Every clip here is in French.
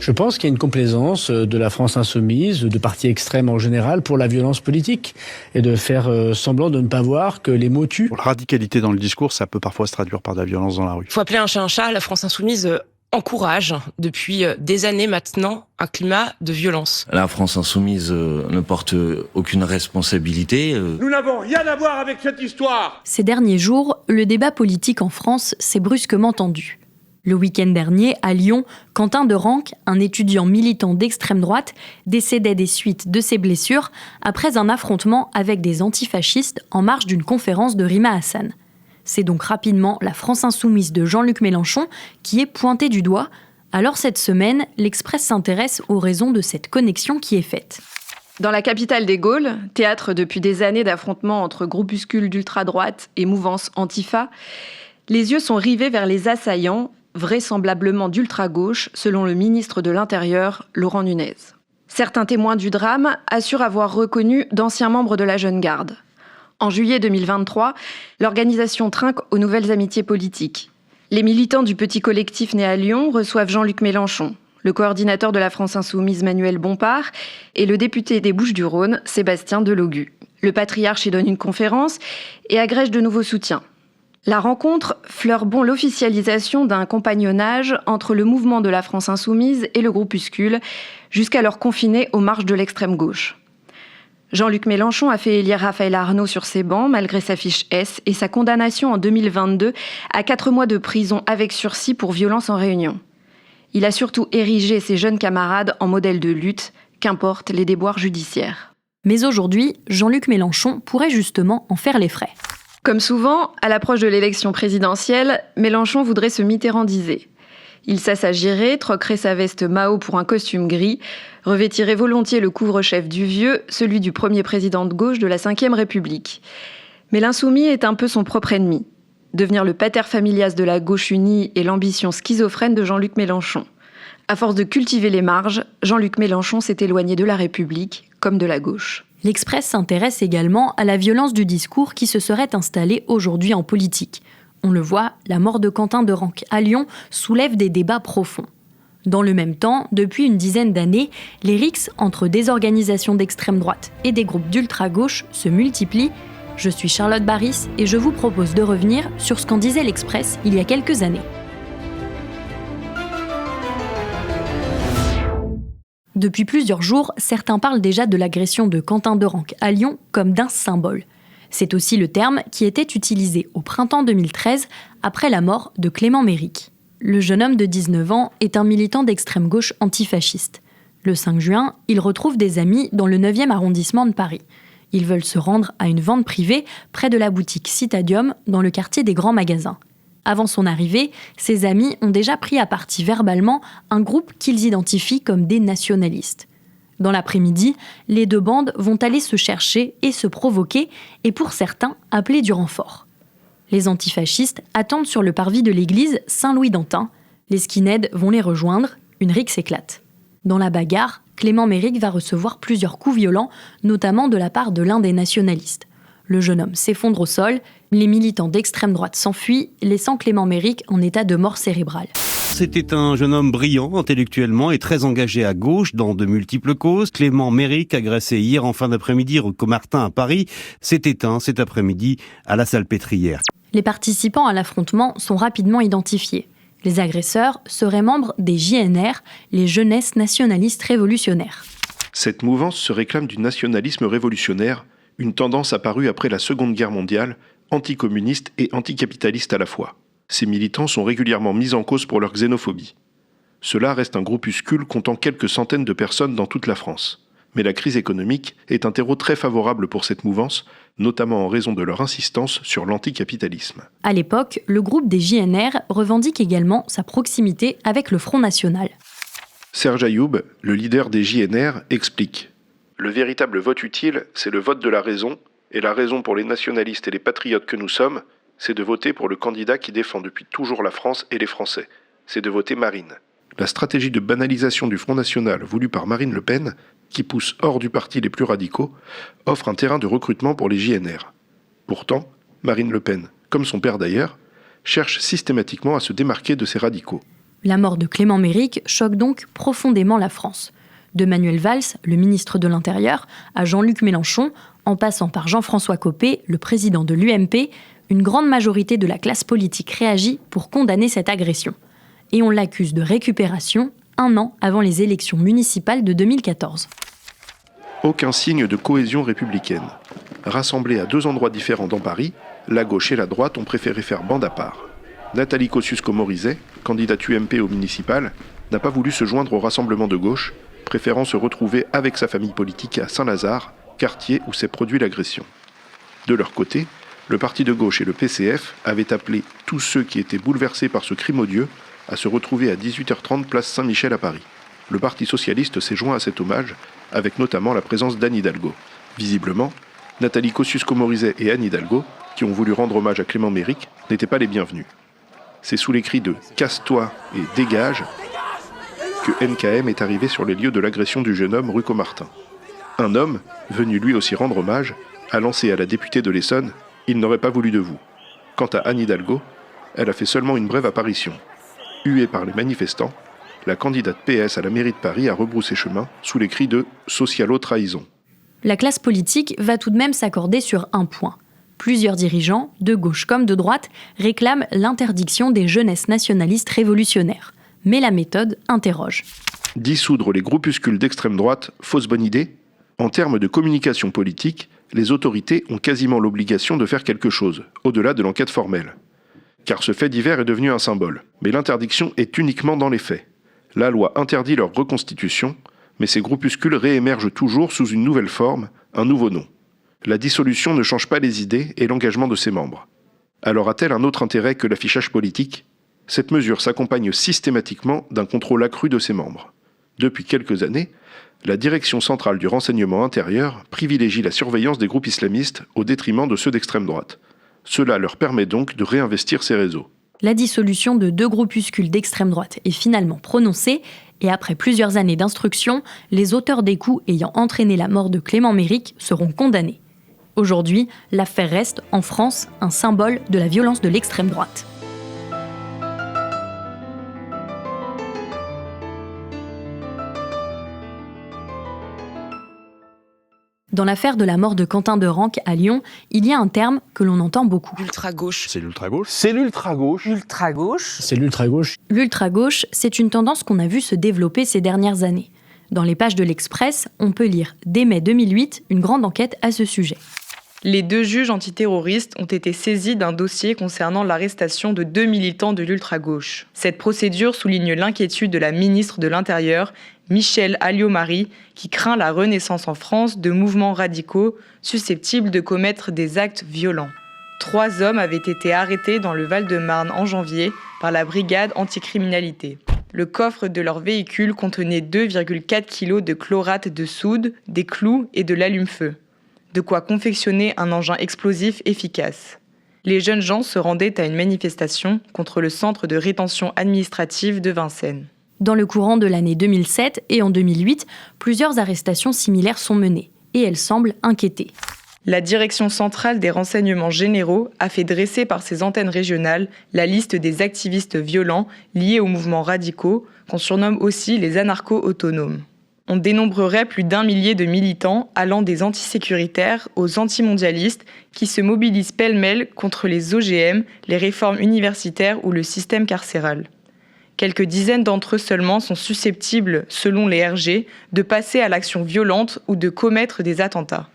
Je pense qu'il y a une complaisance de la France insoumise, de partis extrêmes en général, pour la violence politique et de faire semblant de ne pas voir que les mots tuent. La radicalité dans le discours, ça peut parfois se traduire par de la violence dans la rue. Il faut appeler un chat un chat. La France insoumise encourage depuis des années maintenant un climat de violence. La France insoumise ne porte aucune responsabilité. Nous n'avons rien à voir avec cette histoire. Ces derniers jours, le débat politique en France s'est brusquement tendu. Le week-end dernier, à Lyon, Quentin Derenc, un étudiant militant d'extrême droite, décédait des suites de ses blessures après un affrontement avec des antifascistes en marge d'une conférence de Rima Hassan. C'est donc rapidement la France insoumise de Jean-Luc Mélenchon qui est pointée du doigt. Alors cette semaine, l'Express s'intéresse aux raisons de cette connexion qui est faite. Dans la capitale des Gaules, théâtre depuis des années d'affrontements entre groupuscules d'ultra-droite et mouvances antifa, les yeux sont rivés vers les assaillants, vraisemblablement d'ultra-gauche, selon le ministre de l'Intérieur, Laurent Nunez. Certains témoins du drame assurent avoir reconnu d'anciens membres de la Jeune Garde. En juillet 2023, l'organisation trinque aux nouvelles amitiés politiques. Les militants du petit collectif né à Lyon reçoivent Jean-Luc Mélenchon, le coordinateur de la France insoumise Manuel Bompard et le député des Bouches-du-Rhône, Sébastien Delogu. Le patriarche y donne une conférence et agrège de nouveaux soutiens. La rencontre fleure bon l'officialisation d'un compagnonnage entre le mouvement de la France insoumise et le groupuscule, jusqu'alors confiné aux marges de l'extrême gauche. Jean-Luc Mélenchon a fait élire Raphaël Arnault sur ses bancs, malgré sa fiche S, et sa condamnation en 2022 à 4 mois de prison avec sursis pour violence en réunion. Il a surtout érigé ses jeunes camarades en modèle de lutte, qu'importent les déboires judiciaires. Mais aujourd'hui, Jean-Luc Mélenchon pourrait justement en faire les frais. Comme souvent, à l'approche de l'élection présidentielle, Mélenchon voudrait se mitterrandiser. Il s'assagirait, troquerait sa veste Mao pour un costume gris, revêtirait volontiers le couvre-chef du vieux, celui du premier président de gauche de la Ve République. Mais l'insoumis est un peu son propre ennemi. Devenir le pater familias de la gauche unie est l'ambition schizophrène de Jean-Luc Mélenchon. À force de cultiver les marges, Jean-Luc Mélenchon s'est éloigné de la République, comme de la gauche. L'Express s'intéresse également à la violence du discours qui se serait installée aujourd'hui en politique. On le voit, la mort de Quentin Derenc à Lyon soulève des débats profonds. Dans le même temps, depuis une dizaine d'années, les rixes entre des organisations d'extrême droite et des groupes d'ultra-gauche se multiplient. Je suis Charlotte Baris et je vous propose de revenir sur ce qu'en disait l'Express il y a quelques années. Depuis plusieurs jours, certains parlent déjà de l'agression de Quentin Derenc à Lyon comme d'un symbole. C'est aussi le terme qui était utilisé au printemps 2013 après la mort de Clément Méric. Le jeune homme de 19 ans est un militant d'extrême gauche antifasciste. Le 5 juin, il retrouve des amis dans le 9e arrondissement de Paris. Ils veulent se rendre à une vente privée près de la boutique Citadium dans le quartier des Grands Magasins. Avant son arrivée, ses amis ont déjà pris à partie verbalement un groupe qu'ils identifient comme des nationalistes. Dans l'après-midi, les deux bandes vont aller se chercher et se provoquer, et pour certains, appeler du renfort. Les antifascistes attendent sur le parvis de l'église Saint-Louis-d'Antin. Les skinheads vont les rejoindre, une rixe éclate. Dans la bagarre, Clément Méric va recevoir plusieurs coups violents, notamment de la part de l'un des nationalistes. Le jeune homme s'effondre au sol, les militants d'extrême droite s'enfuient, laissant Clément Méric en état de mort cérébrale. C'était un jeune homme brillant intellectuellement et très engagé à gauche dans de multiples causes. Clément Méric, agressé hier en fin d'après-midi rue Caumartin à Paris, s'est éteint cet après-midi à la Salpêtrière. Les participants à l'affrontement sont rapidement identifiés. Les agresseurs seraient membres des JNR, les Jeunesses Nationalistes Révolutionnaires. Cette mouvance se réclame du nationalisme révolutionnaire, une tendance apparue après la Seconde Guerre mondiale, anticommuniste et anticapitaliste à la fois. Ces militants sont régulièrement mis en cause pour leur xénophobie. Cela reste un groupuscule comptant quelques centaines de personnes dans toute la France. Mais la crise économique est un terreau très favorable pour cette mouvance, notamment en raison de leur insistance sur l'anticapitalisme. À l'époque, le groupe des JNR revendique également sa proximité avec le Front National. Serge Ayoub, le leader des JNR, explique : le véritable vote utile, c'est le vote de la raison, et la raison pour les nationalistes et les patriotes que nous sommes, c'est de voter pour le candidat qui défend depuis toujours la France et les Français. C'est de voter Marine. La stratégie de banalisation du Front National voulue par Marine Le Pen, qui pousse hors du parti les plus radicaux, offre un terrain de recrutement pour les JNR. Pourtant, Marine Le Pen, comme son père d'ailleurs, cherche systématiquement à se démarquer de ces radicaux. La mort de Clément Méric choque donc profondément la France. De Manuel Valls, le ministre de l'Intérieur, à Jean-Luc Mélenchon, en passant par Jean-François Copé, le président de l'UMP, une grande majorité de la classe politique réagit pour condamner cette agression. Et on l'accuse de récupération 1 an avant les élections municipales de 2014. Aucun signe de cohésion républicaine. Rassemblés à 2 endroits différents dans Paris, la gauche et la droite ont préféré faire bande à part. Nathalie Kosciusko-Morizet, candidate UMP au municipal, n'a pas voulu se joindre au rassemblement de gauche, préférant se retrouver avec sa famille politique à Saint-Lazare, quartier où s'est produite l'agression. De leur côté, le parti de gauche et le PCF avaient appelé tous ceux qui étaient bouleversés par ce crime odieux à se retrouver à 18h30 place Saint-Michel à Paris. Le Parti socialiste s'est joint à cet hommage, avec notamment la présence d'Anne Hidalgo. Visiblement, Nathalie Kosciusko-Morizet et Anne Hidalgo, qui ont voulu rendre hommage à Clément Méric, n'étaient pas les bienvenus. C'est sous les cris de « Casse-toi » et « Dégage » que NKM est arrivé sur les lieux de l'agression du jeune homme rue Caumartin. Un homme, venu lui aussi rendre hommage, a lancé à la députée de l'Essonne « Il n'aurait pas voulu de vous ». Quant à Anne Hidalgo, elle a fait seulement une brève apparition. Huée par les manifestants, la candidate PS à la mairie de Paris a rebroussé chemin sous les cris de « socialo-trahison ». La classe politique va tout de même s'accorder sur un point. Plusieurs dirigeants, de gauche comme de droite, réclament l'interdiction des jeunesses nationalistes révolutionnaires. Mais la méthode interroge. Dissoudre les groupuscules d'extrême droite, fausse bonne idée ? En termes de communication politique, les autorités ont quasiment l'obligation de faire quelque chose, au-delà de l'enquête formelle. Car ce fait divers est devenu un symbole. Mais l'interdiction est uniquement dans les faits. La loi interdit leur reconstitution, mais ces groupuscules réémergent toujours sous une nouvelle forme, un nouveau nom. La dissolution ne change pas les idées et l'engagement de ses membres. Alors a-t-elle un autre intérêt que l'affichage politique ? Cette mesure s'accompagne systématiquement d'un contrôle accru de ses membres. Depuis quelques années, la Direction centrale du renseignement intérieur privilégie la surveillance des groupes islamistes au détriment de ceux d'extrême droite. Cela leur permet donc de réinvestir ces réseaux. La dissolution de 2 groupuscules d'extrême droite est finalement prononcée, et après plusieurs années d'instruction, les auteurs des coups ayant entraîné la mort de Clément Méric seront condamnés. Aujourd'hui, l'affaire reste, en France, un symbole de la violence de l'extrême droite. Dans l'affaire de la mort de Quentin Derenque à Lyon, il y a un terme que l'on entend beaucoup. L'ultra-gauche. C'est l'ultra-gauche. C'est l'ultra-gauche. L'ultra-gauche. C'est l'ultra-gauche. L'ultra-gauche, c'est une tendance qu'on a vu se développer ces dernières années. Dans les pages de l'Express, on peut lire dès mai 2008 une grande enquête à ce sujet. Les 2 juges antiterroristes ont été saisis d'un dossier concernant l'arrestation de 2 militants de l'ultra-gauche. Cette procédure souligne l'inquiétude de la ministre de l'Intérieur, Michèle Alliot-Marie, qui craint la renaissance en France de mouvements radicaux susceptibles de commettre des actes violents. 3 hommes avaient été arrêtés dans le Val-de-Marne en janvier par la brigade anticriminalité. Le coffre de leur véhicule contenait 2,4 kg de chlorate de soude, des clous et de l'allume-feu. De quoi confectionner un engin explosif efficace. Les jeunes gens se rendaient à une manifestation contre le centre de rétention administrative de Vincennes. Dans le courant de l'année 2007 et en 2008, plusieurs arrestations similaires sont menées, et elles semblent inquiéter. La Direction centrale des renseignements généraux a fait dresser par ses antennes régionales la liste des activistes violents liés aux mouvements radicaux, qu'on surnomme aussi les anarcho-autonomes. On dénombrerait plus d'1 millier de militants allant des antisécuritaires aux antimondialistes qui se mobilisent pêle-mêle contre les OGM, les réformes universitaires ou le système carcéral. Quelques dizaines d'entre eux seulement sont susceptibles, selon les RG, de passer à l'action violente ou de commettre des attentats.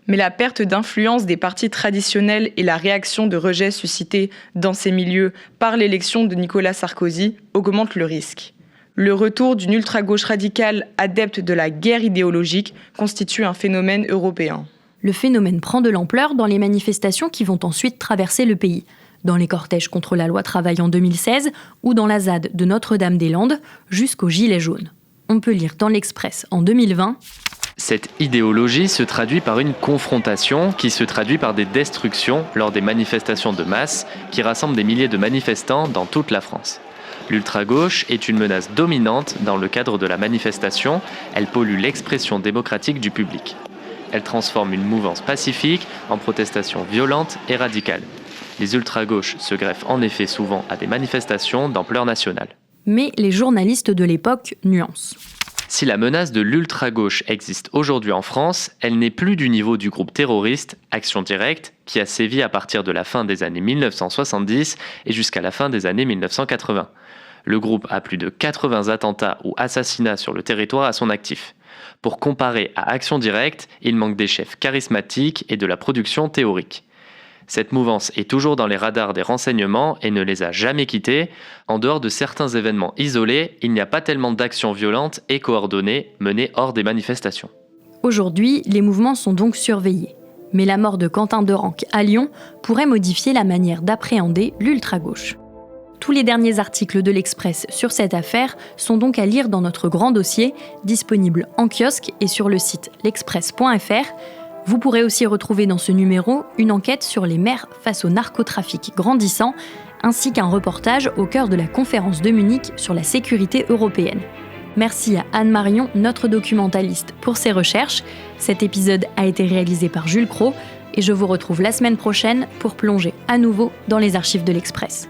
Mais la perte d'influence des partis traditionnels et la réaction de rejet suscitée dans ces milieux par l'élection de Nicolas Sarkozy augmentent le risque. Le retour d'une ultra-gauche radicale adepte de la guerre idéologique constitue un phénomène européen. Le phénomène prend de l'ampleur dans les manifestations qui vont ensuite traverser le pays. Dans les cortèges contre la loi travail en 2016 ou dans la ZAD de Notre-Dame-des-Landes jusqu'aux Gilets jaunes. On peut lire dans l'Express en 2020 « Cette idéologie se traduit par une confrontation qui se traduit par des destructions lors des manifestations de masse qui rassemblent des milliers de manifestants dans toute la France. L'ultra-gauche est une menace dominante dans le cadre de la manifestation, elle pollue l'expression démocratique du public. Elle transforme une mouvance pacifique en protestation violente et radicale. Les ultra-gauches se greffent en effet souvent à des manifestations d'ampleur nationale. » Mais les journalistes de l'époque nuancent. Si la menace de l'ultra-gauche existe aujourd'hui en France, elle n'est plus du niveau du groupe terroriste Action Directe, qui a sévi à partir de la fin des années 1970 et jusqu'à la fin des années 1980. Le groupe a plus de 80 attentats ou assassinats sur le territoire à son actif. Pour comparer à Action Directe, il manque des chefs charismatiques et de la production théorique. Cette mouvance est toujours dans les radars des renseignements et ne les a jamais quittés. En dehors de certains événements isolés, il n'y a pas tellement d'actions violentes et coordonnées menées hors des manifestations. Aujourd'hui, les mouvements sont donc surveillés. Mais la mort de Quentin Derenque à Lyon pourrait modifier la manière d'appréhender l'ultra-gauche. Tous les derniers articles de l'Express sur cette affaire sont donc à lire dans notre grand dossier, disponible en kiosque et sur le site l'express.fr. Vous pourrez aussi retrouver dans ce numéro une enquête sur les maires face au narcotrafic grandissant, ainsi qu'un reportage au cœur de la conférence de Munich sur la sécurité européenne. Merci à Anne Marion, notre documentaliste, pour ses recherches. Cet épisode a été réalisé par Jules Cros et je vous retrouve la semaine prochaine pour plonger à nouveau dans les archives de l'Express.